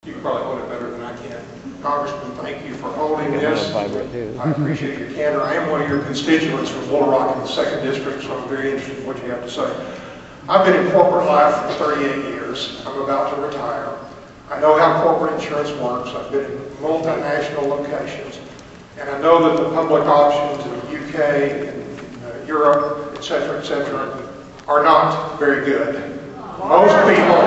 You can probably hold it better than I can. Congressman, thank you for holding this. I appreciate your candor. I am one of your constituents from Little Rock in the 2nd District, so I'm very interested in what you have to say. I've been in corporate life for 38 years. I'm about to retire. I know how corporate insurance works. I've been in multinational locations. And I know that the public options in the UK and Europe, et cetera, are not very good. Most people...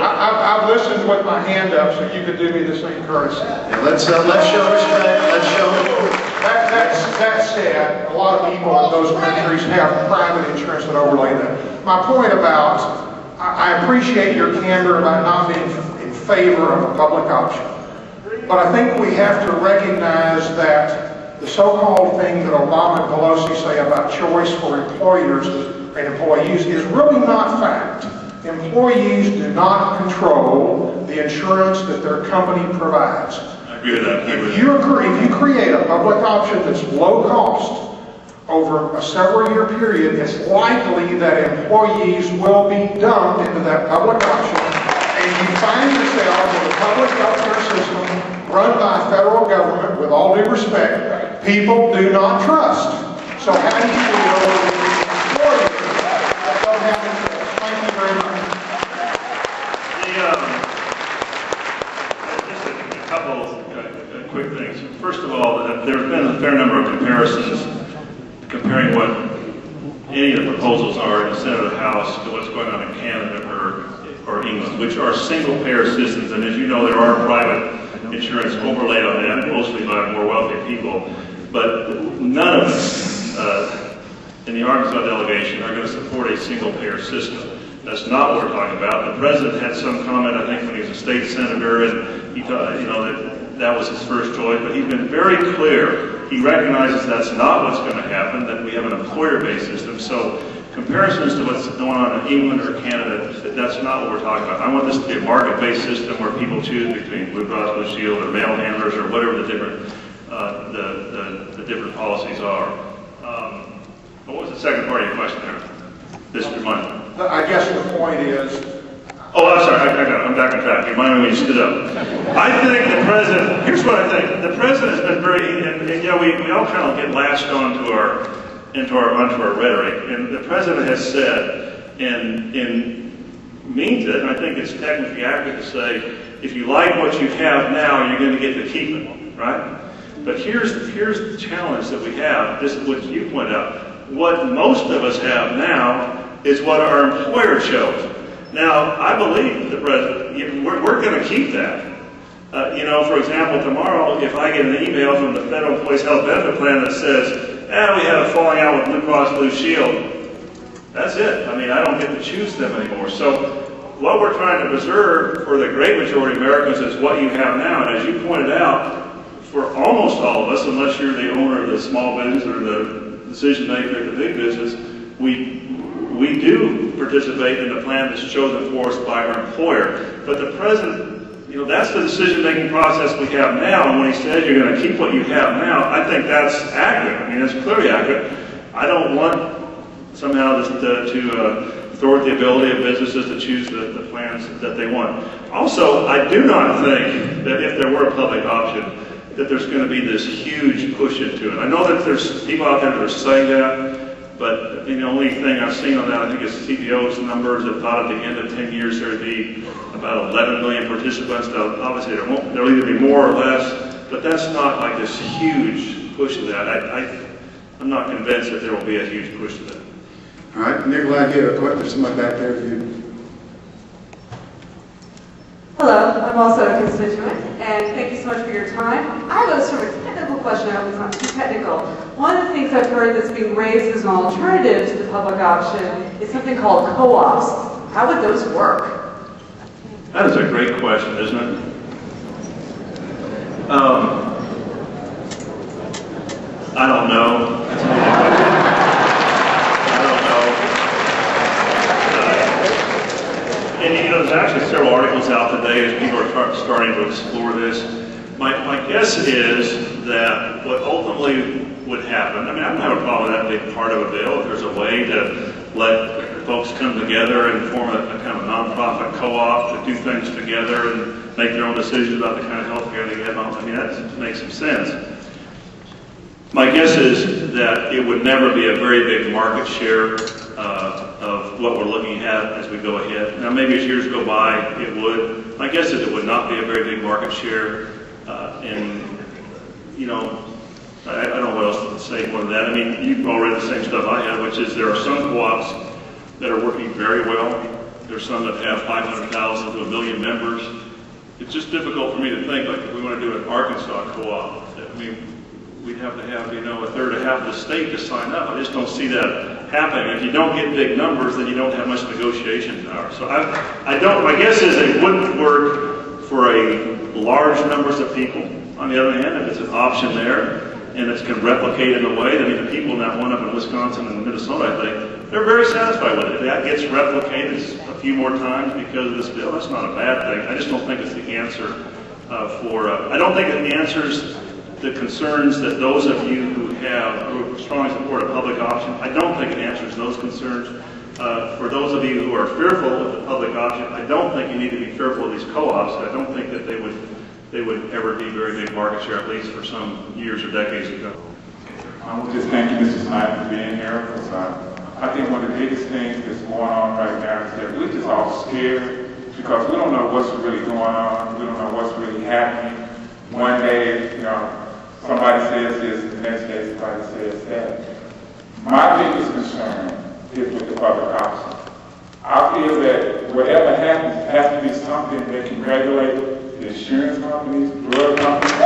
I've listened with my hand up, so you could do me the same courtesy. Yeah, let's show respect. Let's show. That said, a lot of people in those countries have private insurance that overlay that. My point about, I appreciate your candor about not being in favor of a public option, but I think we have to recognize that the so-called thing that Obama and Pelosi say about choice for employers and employees is really not fact. Employees do not control the insurance that their company provides. I agree with that. If you create a public option that's low cost over a several-year period, it's likely that employees will be dumped into that public option, and you find yourself in a public healthcare system run by a federal government, with all due respect, people do not trust. So how do you feel with employers that don't have insurance? Thank you very much. Just a couple of quick things. First of all, there have been a fair number of comparisons comparing what any of the proposals are in the Senate or the House to what's going on in Canada or England, which are single-payer systems. And as you know, there are private insurance overlaid on that, mostly by more wealthy people. But none of us in the Arkansas delegation are going to support a single-payer system. That's not what we're talking about. The president had some comment, I think, when he was a state senator, and he thought, that was his first choice. But he's been very clear. He recognizes that's not what's going to happen, that we have an employer-based system. So comparisons to what's going on in England or Canada, that's not what we're talking about. I want this to be a market-based system where people choose between Blue Cross Blue Shield or mail handlers or whatever the different the different policies are. What was the second part of your question there? District money. I guess the point is... Oh, I'm sorry, I got it. I'm back on track. You reminded me when you stood up. I think the president, here's what I think. The president has been very, and we all kind of get latched onto our rhetoric. And the president has said, and means it, and I think it's technically accurate to say, if you like what you have now, you're going to get to keep it, right? But here's the challenge that we have. This is what you point out. What most of us have now is what our employer chose. Now, I believe the president, we're going to keep that. For example, tomorrow, if I get an email from the Federal Employees Health Benefit Plan that says, we had a falling out with Blue Cross Blue Shield, that's it. I mean, I don't get to choose them anymore. So what we're trying to preserve for the great majority of Americans is what you have now. And as you pointed out, for almost all of us, unless you're the owner of the small business or the decision maker of the big business, we do participate in the plan that's chosen for us by our employer. But the president, that's the decision-making process we have now. And when he says you're going to keep what you have now, I think that's accurate. I mean, that's clearly accurate. I don't want somehow to thwart the ability of businesses to choose the plans that they want. Also, I do not think that if there were a public option, that there's going to be this huge push into it. I know that there's people out there that are saying that, but the only thing I've seen on that, I think, is CBO's numbers that thought at the end of 10 years there would be about 11 million participants. Now, obviously, there'll either be more or less, but that's not like this huge push to that. I'm not convinced that there will be a huge push to that. All right, Nikolai, you have a question. There's somebody back there for you. Hello, I'm also a constituent, and thank you so much for your time. I have a sort of technical question. I hope it's not too technical. One of the things I've heard that's being raised as an alternative to the public option is something called co-ops. How would those work? That is a great question, isn't it? I don't know. And there's actually several articles out today as people are starting to explore this. My guess is that what ultimately would happen, I mean, I don't have a problem with that being part of a bill. If there's a way to let folks come together and form a kind of a nonprofit co-op to do things together and make their own decisions about the kind of health care they have. I mean, that makes some sense. My guess is that it would never be a very big market share of what we're looking at as we go ahead. Now, maybe as years go by, it would. My guess is it would not be a very big market share. And, you know, I don't know what else to say more than that. I mean, you've all read the same stuff I have, which is there are some co-ops that are working very well. There's some that have 500,000 to 1 million members. It's just difficult for me to think, like, if we want to do an Arkansas co-op, I mean, we'd have to have, you know, a third or half of the state to sign up. I just don't see that happening. If you don't get big numbers, then you don't have much negotiation power. So I don't, my guess is it wouldn't work for a large numbers of people. On the other hand, if it's an option there, and it can replicate in a way, I mean, the people in that one up in Wisconsin and Minnesota, I think, they're very satisfied with it. If that gets replicated a few more times because of this bill, that's not a bad thing. I just don't think it's the answer I don't think it answers the concerns that those of you who strongly support a public option, I don't think it answers those concerns. For those of you who are fearful of the public option, I don't think you need to be fearful of these co-ops. I don't think that they would ever be very big market share, at least for some years or decades ago. I would just thank you, Mr. Snyder, for being here. Because I think one of the biggest things that's going on right now is that we're just all scared because we don't know what's really going on. We don't know what's really happening. One day, you know, somebody says this, the next day somebody says that. My biggest concern is with the public option. I feel that whatever happens has to be something that can regulate the insurance companies, drug companies.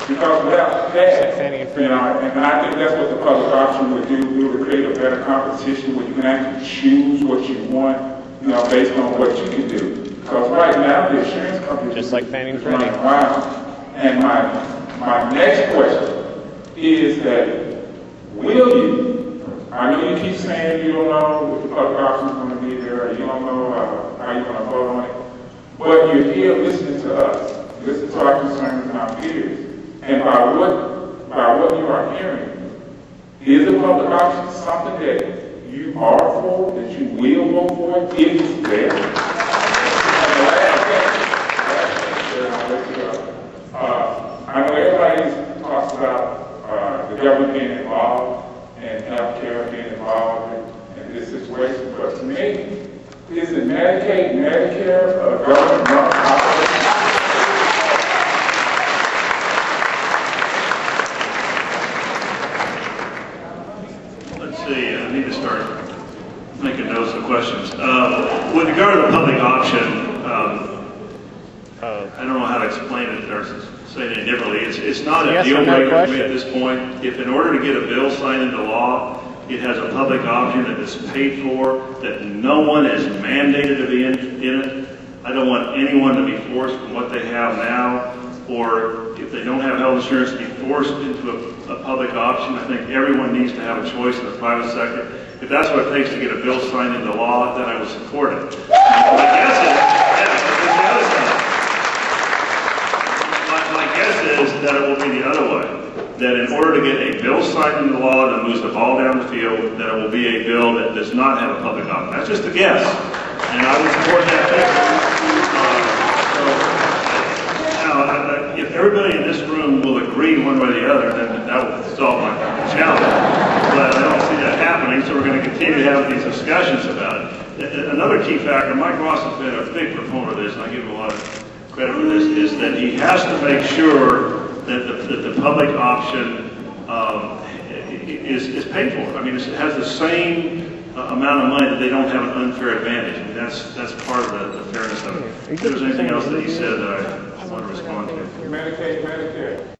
Because without that, you know, and I think that's what the public option would do. It would create a better competition where you can actually choose what you want, you know, based on what you can do. Because right now, the insurance companies just like Fannie and running Freddie. around. And my next question is that will you? I know you keep saying you don't know if the public option is going to be there, or you don't know how you're going to vote on it, but you're here listening to us, listening to our concerns and our fears. And by what you are hearing, is the public option something that you are for, that you will vote for, if it's there? I know everybody talks about the government being involved and healthcare being involved in this situation, but to me, is it Medicaid, Medicare, government non-profit? Let's see, I need to start making notes of questions. With regard to the public option, I don't know how to explain it or say it differently. It's not a deal breaker for me at this point. If in order to get a bill signed into law, it has a public option that is paid for, that no one is mandated to be in it. I don't want anyone to be forced from what they have now, or if they don't have health insurance, to be forced into a public option. I think everyone needs to have a choice in the private sector. If that's what it takes to get a bill signed into law, then I would support it. My guess is, the other side. My guess is that it will be the other way. That in order to get a bill signed into law that moves the ball down the field, that it will be a bill that does not have a public option. That's just a guess. And I would support that too. If everybody in this room will agree one way or the other, then that will solve my challenge. But I don't see that happening, so we're going to continue to have these discussions about it. Another key factor, Mike Ross has been a big proponent of this, and I give him a lot of credit for this, is that he has to make sure that the public option is paid for. I mean, it has the same amount of money that they don't have an unfair advantage. I mean, that's part of the fairness of it. If there's anything else that he said that I want to respond to. Medicaid, Medicare.